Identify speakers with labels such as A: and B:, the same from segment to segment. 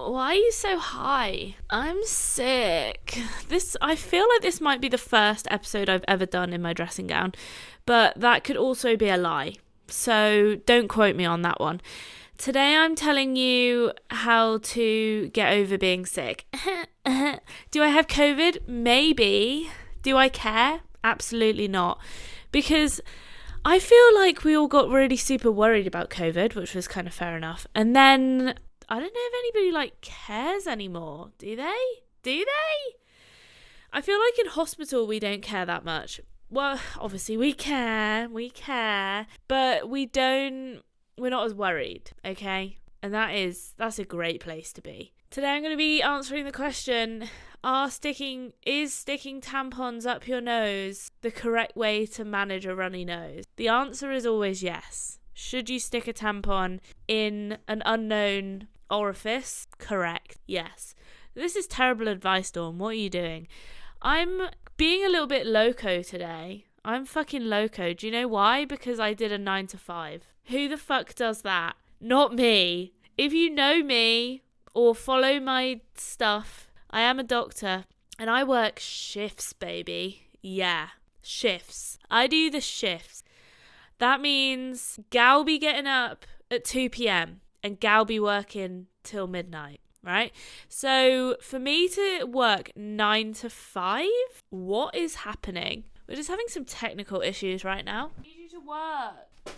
A: Why are you so high? I'm sick. I feel like this might be the first episode I've ever done in my dressing gown, but that could also be a lie. So don't quote me on that one. Today I'm telling you how to get over being sick. Do I have COVID? Maybe. Do I care? Absolutely not. Because I feel like we all got really super worried about COVID, which was kind of fair enough. And then I don't know if anybody cares anymore. Do they? I feel like in hospital we don't care that much. Well, obviously we care, but we're not as worried, okay? And that's a great place to be. Today I'm going to be answering the question, is sticking tampons up your nose the correct way to manage a runny nose? The answer is always yes. Should you stick a tampon in an unknown orifice? Correct, yes. This is terrible advice, Dawn. What are you doing? I'm being a little bit loco today. I'm fucking loco. Do you know why? Because I did a 9 to 5. Who the fuck does that? Not me. If you know me or follow my stuff, I am a doctor and I work shifts, baby. Yeah, shifts. I do the shifts. That means gal be getting up at 2 p.m. and gal be working till midnight, right? So for me to work 9 to 5, what is happening? We're just having some technical issues right now. I need you to work.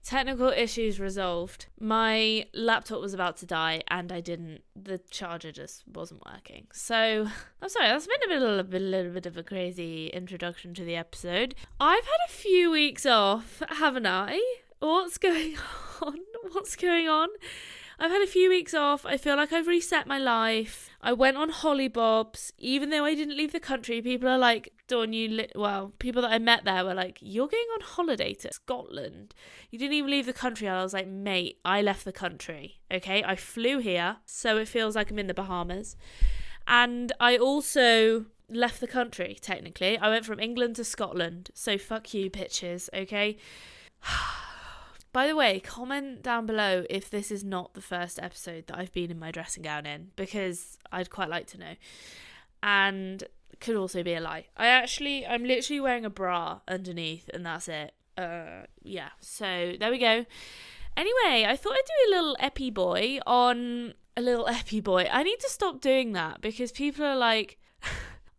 A: Technical issues resolved. My laptop was about to die and the charger just wasn't working. So, I'm sorry, that's been a little bit of a crazy introduction to the episode. I've had a few weeks off, haven't I? What's going on? I've had a few weeks off. I feel like I've reset my life. I went on Hollybobs. Even though I didn't leave the country, people are like, Dawn, people that I met there were like, you're going on holiday to Scotland. You didn't even leave the country. And I was like, mate, I left the country. Okay, I flew here, so it feels like I'm in the Bahamas. And I also left the country, technically. I went from England to Scotland. So fuck you, bitches, okay? By the way, comment down below if this is not the first episode that I've been in my dressing gown in, because I'd quite like to know. And could also be a lie. I'm literally wearing a bra underneath and that's it. Yeah, so there we go. Anyway, I thought I'd do a little epi boy. I need to stop doing that because people are like,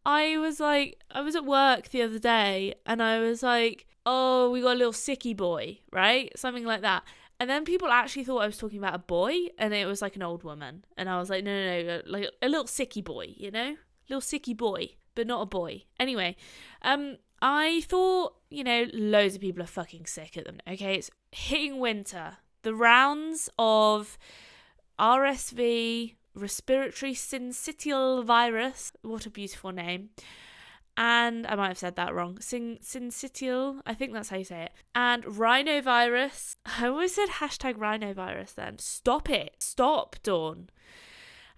A: I was at work the other day and I was like, oh, we got a little sicky boy, right? Something like that. And then people actually thought I was talking about a boy and it was like an old woman. And I was like, no, like a little sicky boy, you know? Little sicky boy, but not a boy. Anyway, I thought, loads of people are fucking sick at them. Okay, it's hitting winter. The rounds of RSV, respiratory syncytial virus, what a beautiful name. And I might have said that wrong. Syncytial, I think that's how you say it. And rhinovirus. I always said hashtag rhinovirus then. Stop it. Stop, Dawn.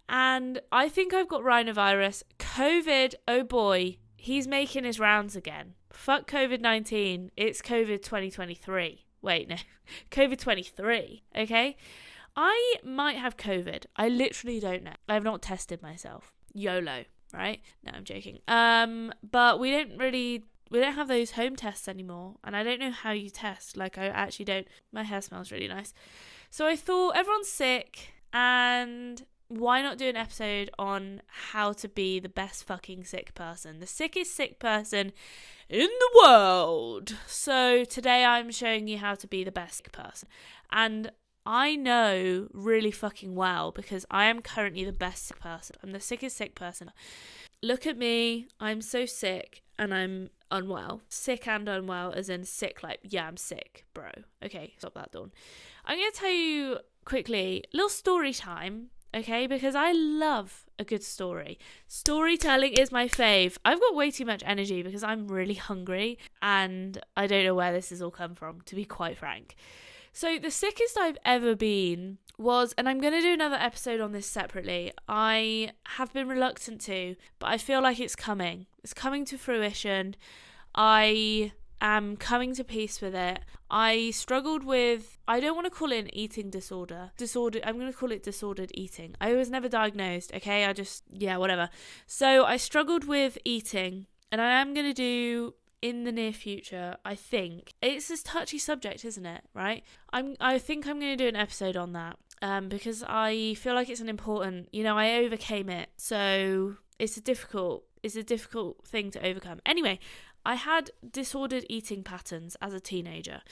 A: And I think I've got rhinovirus. COVID, oh boy, he's making his rounds again. Fuck COVID-19. It's COVID 2023. Wait, no. COVID 23, okay? I might have COVID. I literally don't know. I have not tested myself. YOLO. Right? No, I'm joking. But we don't have those home tests anymore. And I don't know how you test. Like, I actually don't. My hair smells really nice. So I thought everyone's sick. And why not do an episode on how to be the best fucking sick person? The sickest sick person in the world. So today I'm showing you how to be the best sick person. And I know really fucking well because I am currently the best sick person. I'm the sickest sick person. Look at me. I'm so sick and I'm unwell. Sick and unwell as in sick like, yeah, I'm sick, bro. Okay, stop that, Dawn. I'm going to tell you quickly, little story time, okay? Because I love a good story. Storytelling is my fave. I've got way too much energy because I'm really hungry and I don't know where this has all come from, to be quite frank. So the sickest I've ever been was, and I'm going to do another episode on this separately, I have been reluctant to, but I feel like it's coming. It's coming to fruition. I am coming to peace with it. I struggled with, I don't want to call it an eating disorder. I'm going to call it disordered eating. I was never diagnosed, okay? Whatever. So I struggled with eating, and I am going to do in the near future, I think. It's this touchy subject, isn't it? Right? I think I'm going to do an episode on that. Because I feel like it's an important, I overcame it. So it's a difficult thing to overcome. Anyway, I had disordered eating patterns as a teenager,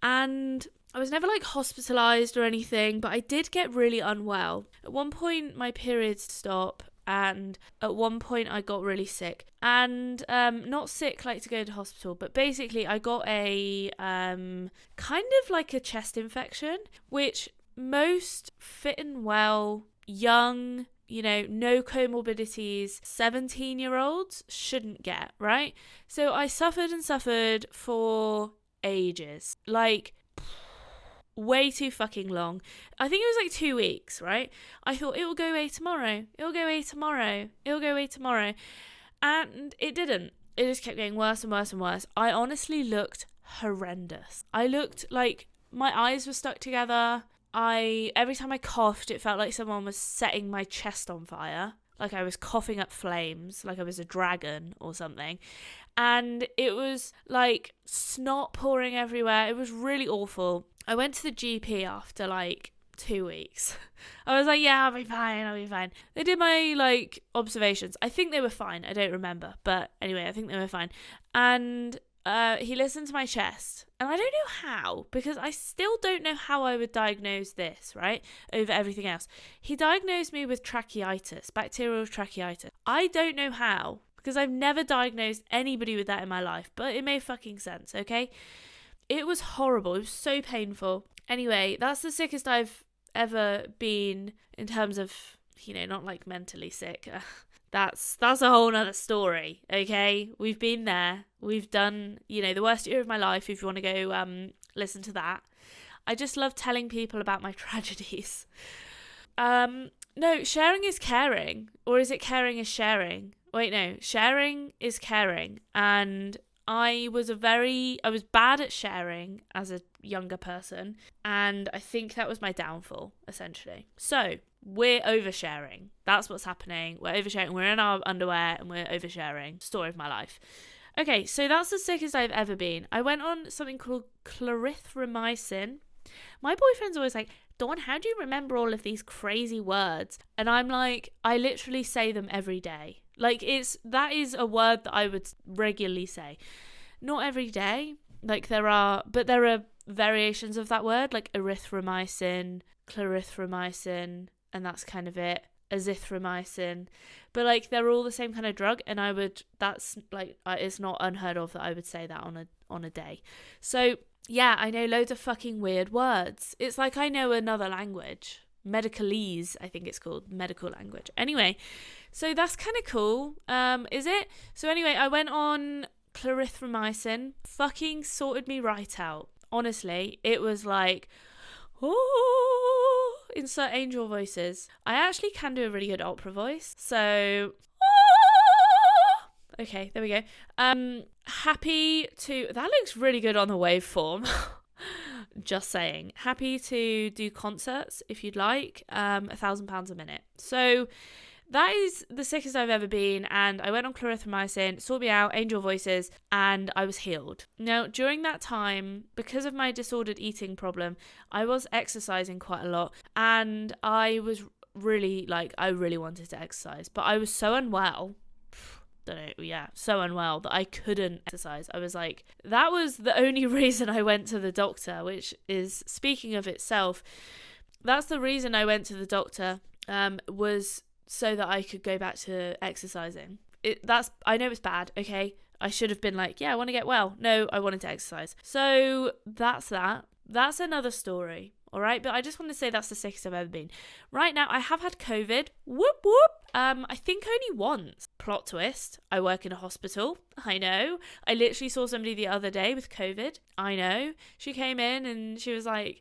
A: and I was never like hospitalized or anything, but I did get really unwell. At one point, my periods stopped, and at one point I got really sick, and not sick like to go to hospital, but basically I got a kind of like a chest infection, which most fit and well, young, no comorbidities, 17-year-olds shouldn't get, right? So I suffered for ages, like way too fucking long. I think it was like 2 weeks, right? I thought it will go away tomorrow. And it didn't. It just kept getting worse and worse and worse. I honestly looked horrendous. I looked like my eyes were stuck together. Every time I coughed, it felt like someone was setting my chest on fire. Like I was coughing up flames, like I was a dragon or something. And it was like snot pouring everywhere. It was really awful. I went to the GP after like 2 weeks. I was like, yeah, I'll be fine. They did my like observations. I think they were fine. I don't remember. But anyway, I think they were fine. And he listened to my chest, and I don't know how, because I still don't know how I would diagnose this, right, over everything else. He diagnosed me with tracheitis, bacterial tracheitis. I don't know how, because I've never diagnosed anybody with that in my life, but it made fucking sense, okay? It was horrible. It was so painful. Anyway, that's the sickest I've ever been in terms of, not like mentally sick. That's a whole nother story, okay? We've been there. We've done, the worst year of my life, if you want to go listen to that. I just love telling people about my tragedies. No, sharing is caring. Or is it caring is sharing? Wait, no. Sharing is caring. And I was bad at sharing as a younger person. And I think that was my downfall, essentially. So, we're oversharing. That's what's happening. We're oversharing. We're in our underwear and we're oversharing. Story of my life. Okay, so that's the sickest I've ever been. I went on something called clarithromycin. My boyfriend's always like, Dawn, how do you remember all of these crazy words? And I'm like, I literally say them every day. Like, that is a word that I would regularly say. Not every day. Like, there are variations of that word, like erythromycin, clarithromycin, and that's kind of it. Azithromycin, but like they're all the same kind of drug, and that's like it's not unheard of that I would say that on a day. So yeah, I know loads of fucking weird words. It's like I know another language, medicalese, I think it's called, medical language. Anyway, so that's kind of cool. Is it? So anyway, I went on clarithromycin, fucking sorted me right out. Honestly, it was like, oh, insert angel voices. I actually can do a really good opera voice. So, okay, there we go. Happy to, that looks really good on the waveform. Just saying. Happy to do concerts if you'd like. £1,000 a minute. So that is the sickest I've ever been, and I went on clarithromycin, sorted me out, angel voices, and I was healed. Now, during that time, because of my disordered eating problem, I was exercising quite a lot, and I was really, I really wanted to exercise, but I was so unwell, so unwell that I couldn't exercise. I was like, that was the only reason I went to the doctor, which is, speaking of itself, that's the reason I went to the doctor, was so that I could go back to exercising. I know it's bad, okay? I should have been like, yeah, I want to get well. No, I wanted to exercise. So that's that. That's another story, all right? But I just want to say that's the sickest I've ever been. Right now, I have had COVID. Whoop, whoop. I think only once. Plot twist. I work in a hospital. I know. I literally saw somebody the other day with COVID. I know. She came in and she was like,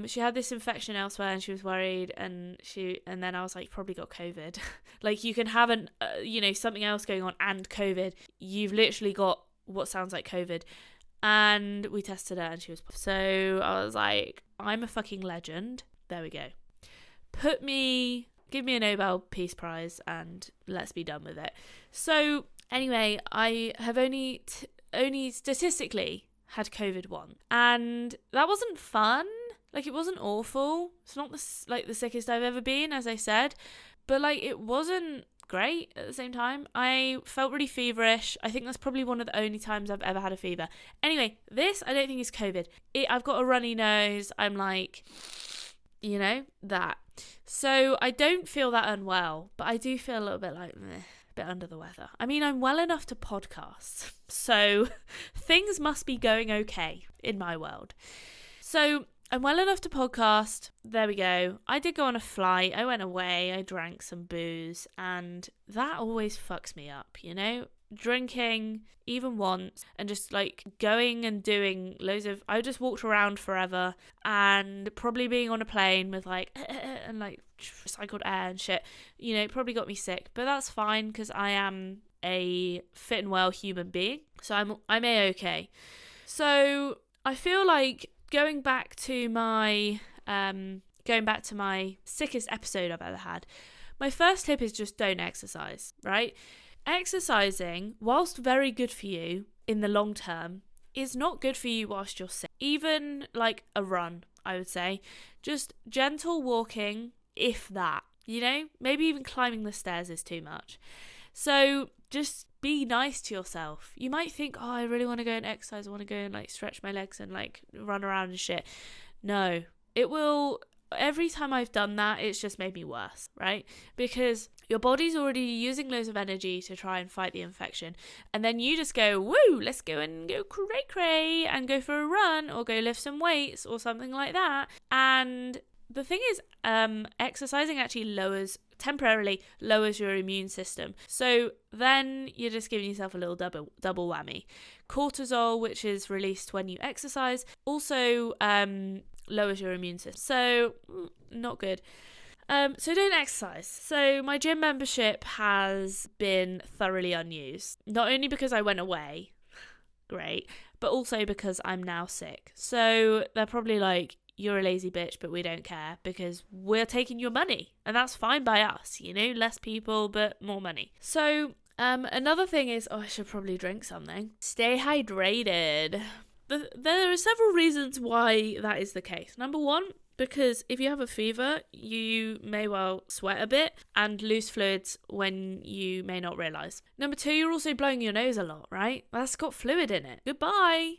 A: she had this infection elsewhere and she was worried, and then I was like, probably got COVID. Like, you can have something else going on and COVID. You've literally got what sounds like COVID. And we tested her and she was... So I was like, I'm a fucking legend. There we go. Give me a Nobel Peace Prize and let's be done with it. So anyway, I have only statistically had COVID once. And that wasn't fun. Like, it wasn't awful. It's not the sickest I've ever been, as I said. But, like, it wasn't great at the same time. I felt really feverish. I think that's probably one of the only times I've ever had a fever. Anyway, this I don't think is COVID. I've got a runny nose. I'm like, that. So I don't feel that unwell, but I do feel a little bit like a bit under the weather. I mean, I'm well enough to podcast, so things must be going okay in my world. So I'm well enough to podcast. There we go. I did go on a flight. I went away. I drank some booze, and that always fucks me up, Drinking even once and just like going and doing I just walked around forever, and probably being on a plane with like and like recycled air and shit, probably got me sick, but that's fine because I am a fit and well human being, so I'm A-okay. So I feel like going back to my sickest episode I've ever had, my first tip is just don't exercise, right? Exercising, whilst very good for you in the long term, is not good for you whilst you're sick. Even like a run, I would say. Just gentle walking, if that. Maybe even climbing the stairs is too much. So just be nice to yourself. You might think, oh, I really want to go and exercise. I want to go and like stretch my legs and like run around and shit. No, it will... Every time I've done that, it's just made me worse, right? Because your body's already using loads of energy to try and fight the infection. And then you just go, woo, let's go and go cray and go for a run or go lift some weights or something like that. And the thing is, exercising actually temporarily lowers your immune system. So then you're just giving yourself a little double whammy. Cortisol, which is released when you exercise, also lowers your immune system. So not good. So don't exercise. So my gym membership has been thoroughly unused. Not only because I went away, great, but also because I'm now sick. So they're probably like, you're a lazy bitch, but we don't care because we're taking your money. And that's fine by us, less people, but more money. So another thing is, I should probably drink something. Stay hydrated. There are several reasons why that is the case. Number one, because if you have a fever, you may well sweat a bit and lose fluids when you may not realise. Number two, you're also blowing your nose a lot, right? That's got fluid in it. Goodbye.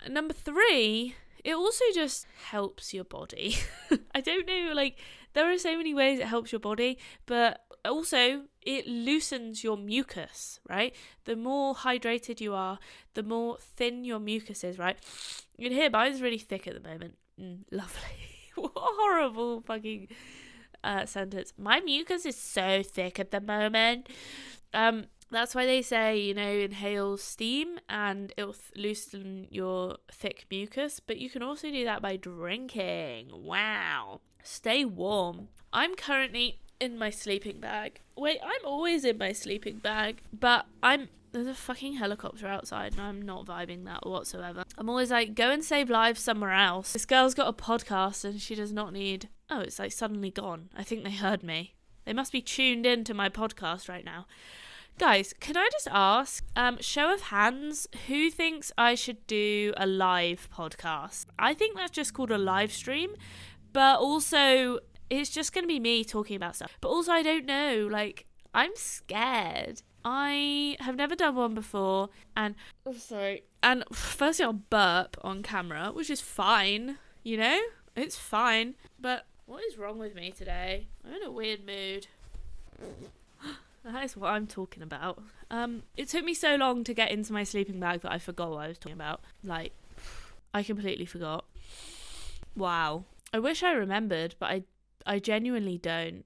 A: Number three, it also just helps your body. I don't know, there are so many ways it helps your body, but also it loosens your mucus, right? The more hydrated you are, the more thin your mucus is, right? You can hear mine's really thick at the moment. Lovely. What a horrible fucking sentence. My mucus is so thick at the moment. That's why they say, inhale steam and it'll loosen your thick mucus. But you can also do that by drinking. Wow. Stay warm. I'm currently in my sleeping bag. Wait, I'm always in my sleeping bag. But there's a fucking helicopter outside and I'm not vibing that whatsoever. I'm always like, go and save lives somewhere else. This girl's got a podcast and she does not need... Oh, it's like suddenly gone. I think they heard me. They must be tuned in to my podcast right now. Guys, can I just ask, show of hands, who thinks I should do a live podcast? I think that's just called a live stream, but also it's just going to be me talking about stuff. But also I don't know, I'm scared. I have never done one before, and I'm sorry. And firstly, I'll burp on camera, which is fine, it's fine. But what is wrong with me today? I'm in a weird mood. That is what I'm talking about. It took me so long to get into my sleeping bag that I forgot what I was talking about. I completely forgot. Wow. I wish I remembered, but I genuinely don't.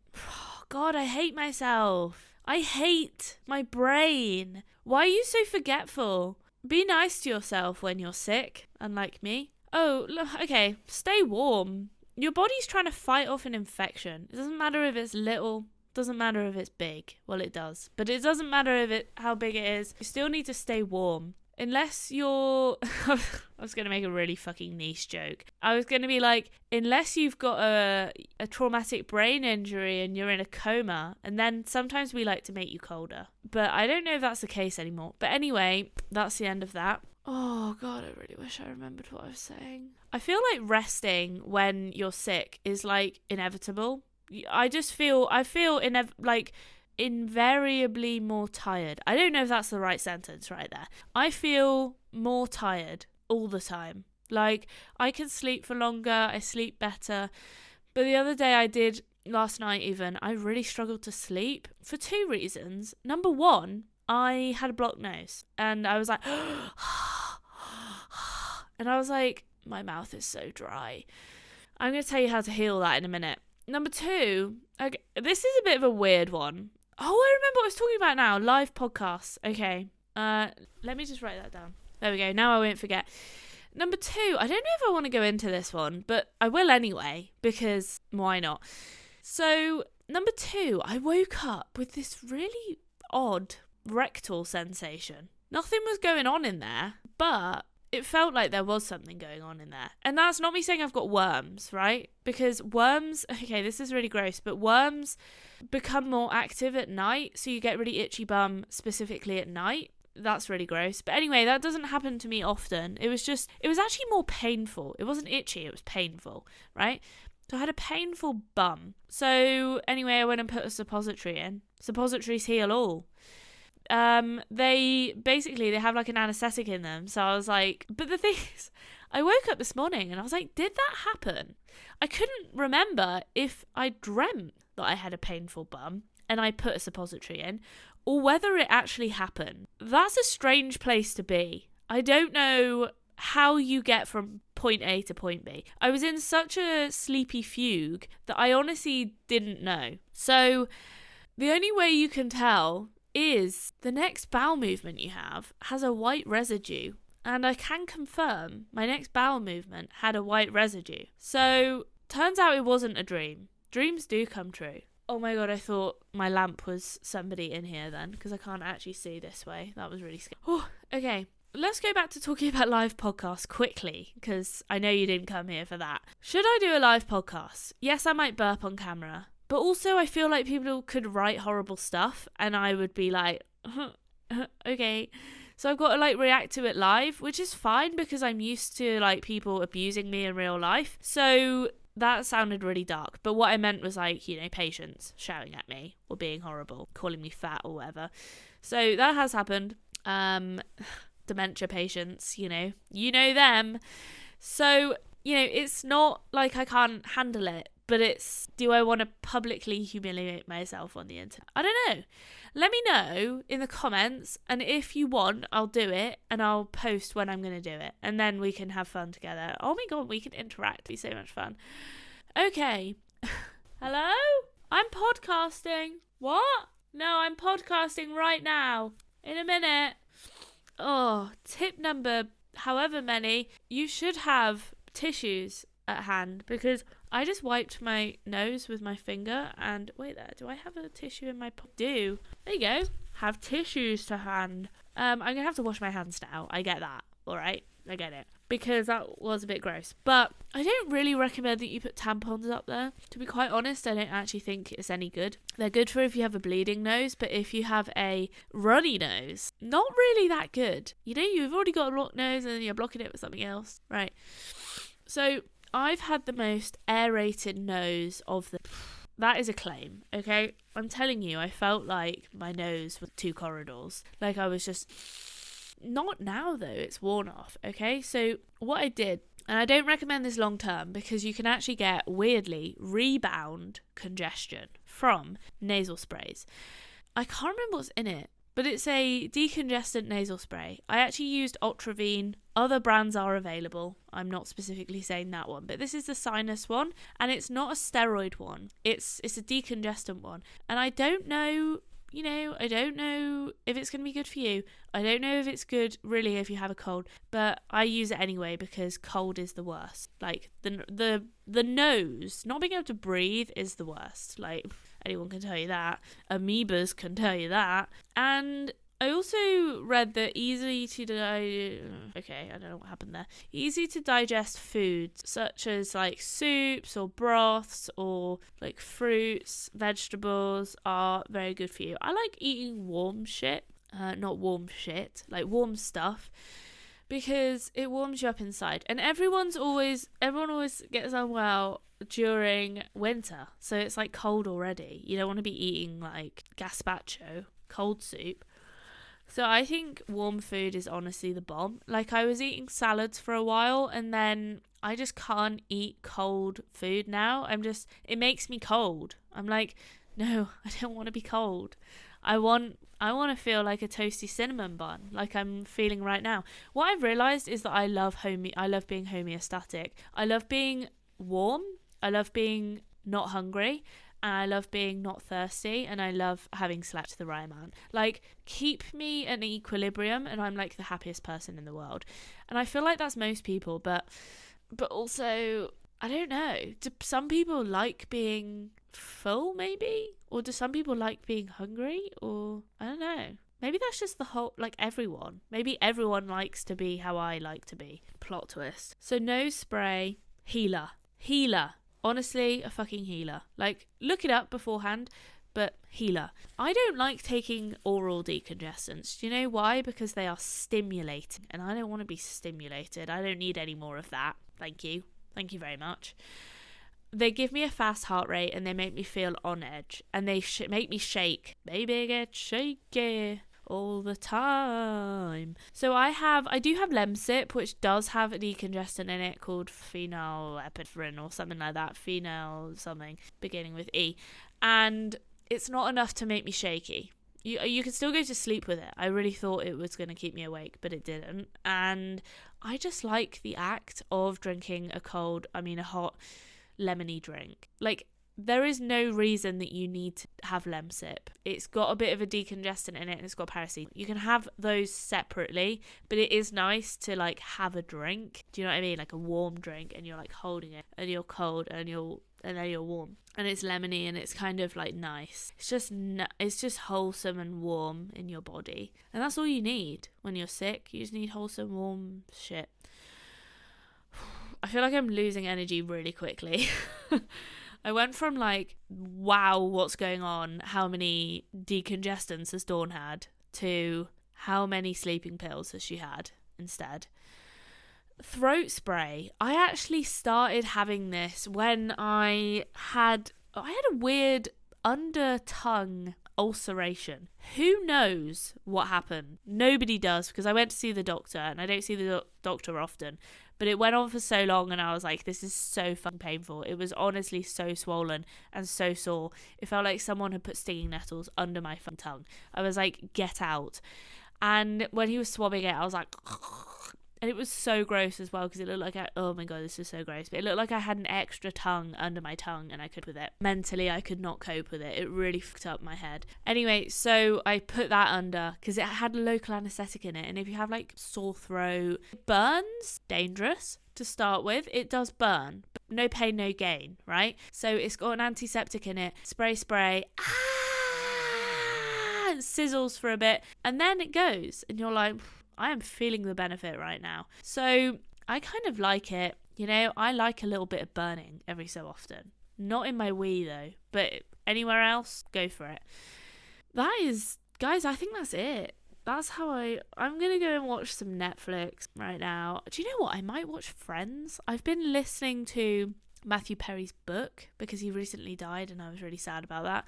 A: God, I hate myself. I hate my brain. Why are you so forgetful? Be nice to yourself when you're sick, unlike me. Oh, look, okay, stay warm. Your body's trying to fight off an infection. It doesn't matter if it's little, doesn't matter if it's big. Well, it does, but it doesn't matter how big it is. You still need to stay warm. unless you're I was going to make a really fucking niche joke. I was going to be like, unless you've got a traumatic brain injury and you're in a coma, and then sometimes we like to make you colder. But I don't know if that's the case anymore. But anyway, that's the end of that. Oh God, I really wish I remembered what I was saying. I feel like resting when you're sick is like inevitable. I feel invariably more tired. I don't know if that's the right sentence right there. I feel more tired all the time. Like, I can sleep for longer, I sleep better. But the other day last night even, I really struggled to sleep for 2 reasons. Number one, I had a blocked nose and I was like, and I was like, my mouth is so dry. I'm going to tell you how to heal that in a minute. Number two, okay, this is a bit of a weird one. Oh, I remember what I was talking about now. Live podcasts. Okay. Let me just write that down. There we go. Now I won't forget. Number two, I don't know if I want to go into this one, but I will anyway, because why not? So, number two, I woke up with this really odd rectal sensation. Nothing was going on in there, but it felt like there was something going on in there. And that's not me saying I've got worms, right? Because worms, okay, this is really gross, but worms become more active at night, so you get really itchy bum specifically at night. That's really gross. But anyway, that doesn't happen to me often. It was actually more painful. It wasn't itchy, it was painful, right? So I had a painful bum. So anyway, I went and put a suppository in. Suppositories heal all. They have like an anesthetic in them. So I was like, but the thing is, I woke up this morning and I was like, did that happen? I couldn't remember if I dreamt that I had a painful bum and I put a suppository in, or whether it actually happened. That's a strange place to be. I don't know how you get from point A to point B. I was in such a sleepy fugue that I honestly didn't know. So the only way you can tell is the next bowel movement you have has a white residue. And I can confirm my next bowel movement had a white residue. So turns out it wasn't a dream. Dreams do come true. Oh my God, I thought my lamp was somebody in here then, because I can't actually see this way. That was really scary. Oh, okay. Let's go back to talking about live podcasts quickly, because I know you didn't come here for that. Should I do a live podcast? Yes, I might burp on camera. But also I feel like people could write horrible stuff and I would be like, okay. So I've got to like react to it live, which is fine because I'm used to like people abusing me in real life. So that sounded really dark. But what I meant was like, you know, patients shouting at me or being horrible, calling me fat or whatever. So that has happened. Dementia patients, you know them. So, you know, it's not like I can't handle it, but it's, do I want to publicly humiliate myself on the internet? I don't know. Let me know in the comments, and if you want, I'll do it, and I'll post when I'm going to do it, and then we can have fun together. Oh my God, we can interact. It'll be so much fun. Okay. Hello? I'm podcasting. What? No, I'm podcasting right now. In a minute. Oh, tip number however many, you should have tissues at hand, because I just wiped my nose with my finger and wait there, do I have a tissue in my do? There you go. Have tissues to hand. I'm gonna have to wash my hands now. I get that. Alright, I get it. Because that was a bit gross. But I don't really recommend that you put tampons up there. To be quite honest, I don't actually think it's any good. They're good for if you have a bleeding nose, but if you have a runny nose, not really that good. You know, you've already got a blocked nose and then you're blocking it with something else. Right. So I've had the most aerated nose of the... That is a claim, okay? I'm telling you, I felt like my nose was 2 corridors. Like I was just... Not now though, it's worn off, okay? So what I did, and I don't recommend this long term because you can actually get, weirdly, rebound congestion from nasal sprays. I can't remember what's in it, but it's a decongestant nasal spray. I actually used Ultravine. Other brands are available. I'm not specifically saying that one, but this is the sinus one, and it's not a steroid one. It's a decongestant one. And I don't know, I don't know if it's going to be good for you. I don't know if it's good really if you have a cold, but I use it anyway because cold is the worst. Like the nose, not being able to breathe is the worst. Like anyone can tell you that. Amoebas can tell you that. And I also read that okay, I don't know what happened there. Easy to digest foods such as like soups or broths or like fruits, vegetables are very good for you. I like eating warm shit, not warm shit, like warm stuff, because it warms you up inside. And everyone always gets unwell during winter, so it's like cold already. You don't want to be eating like gazpacho, cold soup. So I think warm food is honestly the bomb. Like, I was eating salads for a while, and then I just can't eat cold food now. It makes me cold. I'm like, no, I don't want to be cold. I want to feel like a toasty cinnamon bun, like I'm feeling right now. What I've realised is that I love being homeostatic. I love being warm. I love being not hungry. And I love being not thirsty, and I love having slept the right amount. Like, keep me in equilibrium, and I'm like the happiest person in the world. And I feel like that's most people, but also, I don't know. Do some people like being full, maybe? Or do some people like being hungry? Or, I don't know. Maybe that's just the whole, like, everyone. Maybe everyone likes to be how I like to be. Plot twist. So, nose spray, healer. Honestly, a fucking healer. Like, look it up beforehand, but healer. I don't like taking oral decongestants. Do you know why? Because they are stimulating, and I don't want to be stimulated. I don't need any more of that. Thank you. Thank you very much. They give me a fast heart rate, and they make me feel on edge, and they make me shake. Baby, get shaky all the time. So I do have Lemsip, which does have a decongestant in it called phenylephrine or something like that. Phenyl something beginning with E. And it's not enough to make me shaky. You can still go to sleep with it. I really thought it was going to keep me awake, but it didn't. And I just like the act of drinking a hot lemony drink. Like, there is no reason that you need to have Lemsip. It's got a bit of a decongestant in it, and it's got paracetamol. You can have those separately, but it is nice to like have a drink. Do you know what I mean? Like a warm drink, and you're like holding it, and you're cold, and then you're warm, and it's lemony, and it's kind of like nice. It's just wholesome and warm in your body, and that's all you need when you're sick. You just need wholesome, warm shit. I feel like I'm losing energy really quickly. I went from like, wow, what's going on? How many decongestants has Dawn had? To how many sleeping pills has she had instead? Throat spray. I actually started having this when I had a weird under tongue ulceration. Who knows what happened? Nobody does, because I went to see the doctor, and I don't see the doctor often. But it went on for so long, and I was like, this is so fucking painful. It was honestly so swollen and so sore. It felt like someone had put stinging nettles under my fucking tongue. I was like, get out. And when he was swabbing it, I was like, and it was so gross as well, because it looked like oh my god, this is so gross. But it looked like I had an extra tongue under my tongue, and I could with it. Mentally, I could not cope with it. It really fucked up my head. Anyway, so I put that under, because it had local anaesthetic in it. And if you have like sore throat, it burns, dangerous to start with. It does burn, but no pain, no gain, right? So it's got an antiseptic in it. Spray. It sizzles for a bit, and then it goes, and you're like, I am feeling the benefit right now. So I kind of like it. You know, I like a little bit of burning every so often. Not in my wee though, but anywhere else, go for it. That is, guys, I think that's it. That's how I'm going to go and watch some Netflix right now. Do you know what? I might watch Friends. I've been listening to Matthew Perry's book because he recently died, and I was really sad about that.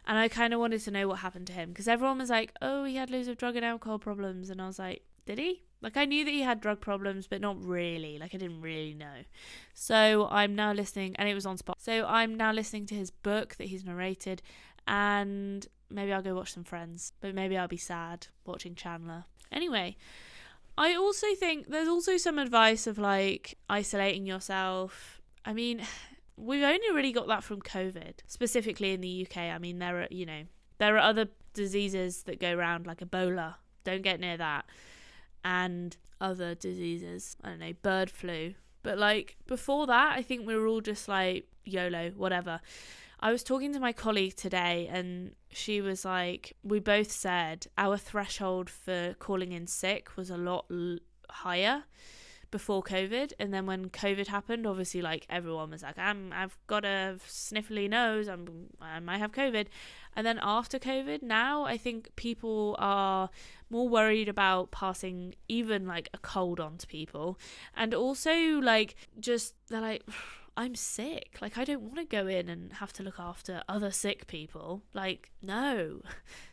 A: And I kind of wanted to know what happened to him, because everyone was like, oh, he had loads of drug and alcohol problems. And I was like, did he? Like, I knew that he had drug problems, but not really. Like, I didn't really know. So I'm now listening, and it was on Spotify. So I'm now listening to his book that he's narrated, and maybe I'll go watch some Friends. But maybe I'll be sad watching Chandler. Anyway, I also think there's also some advice of, like, isolating yourself. I mean, we've only really got that from COVID, specifically in the UK. I mean, there are other diseases that go around, like Ebola. Don't get near that. And other diseases. I don't know, bird flu. But like before that, I think we were all just like YOLO, whatever. I was talking to my colleague today and she was like, we both said our threshold for calling in sick was a lot higher before COVID, and then when COVID happened, obviously like everyone was like, I've got a sniffly nose, I might have COVID. And then after COVID, now I think people are more worried about passing even like a cold on to people, and also like just they're like, I'm sick, like I don't want to go in and have to look after other sick people, like no.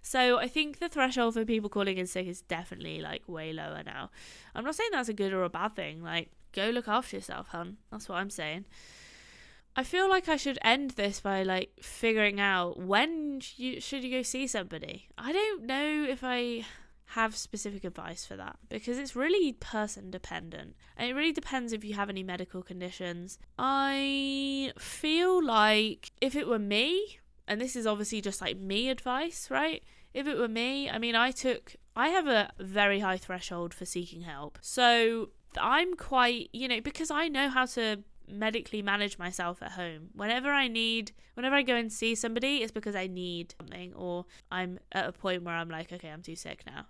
A: So I think the threshold for people calling in sick is definitely like way lower now. I'm not saying that's a good or a bad thing, like go look after yourself, hun, that's what I'm saying. I feel like I should end this by like figuring out when should you go see somebody. I don't know if I have specific advice for that because it's really person dependent and it really depends if you have any medical conditions. I feel like if it were me, and this is obviously just like me advice, right? If it were me, I mean, I have a very high threshold for seeking help. So I'm quite, because I know how to medically manage myself at home. Whenever I go and see somebody, it's because I need something, or I'm at a point where I'm like, okay, I'm too sick now.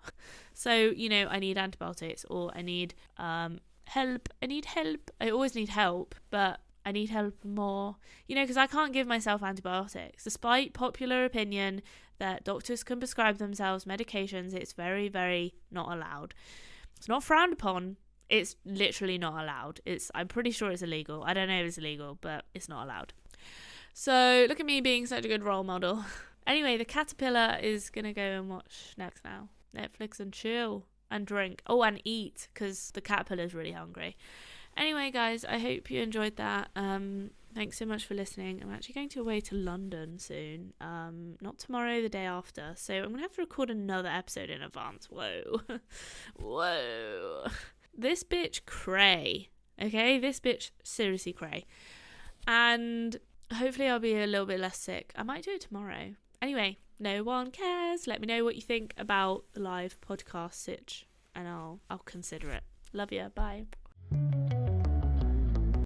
A: So, I need antibiotics, or I need help. I always need help, but I need help more, because I can't give myself antibiotics. Despite popular opinion that doctors can prescribe themselves medications, it's very, very not allowed. It's not frowned upon. It's literally not allowed. I'm pretty sure it's illegal. I don't know if it's illegal, but it's not allowed. So look at me being such a good role model. Anyway, the caterpillar is going to go and watch next now. Netflix and chill and drink. Oh, and eat, because the caterpillar's really hungry. Anyway, guys, I hope you enjoyed that. Thanks so much for listening. I'm actually going away to London soon. Not tomorrow, the day after. So I'm going to have to record another episode in advance. Whoa. Whoa. This bitch cray, okay? This bitch seriously cray. And hopefully I'll be a little bit less sick. I might do it tomorrow. Anyway, no one cares. Let me know what you think about the live podcast sitch and I'll consider it. Love ya. Bye.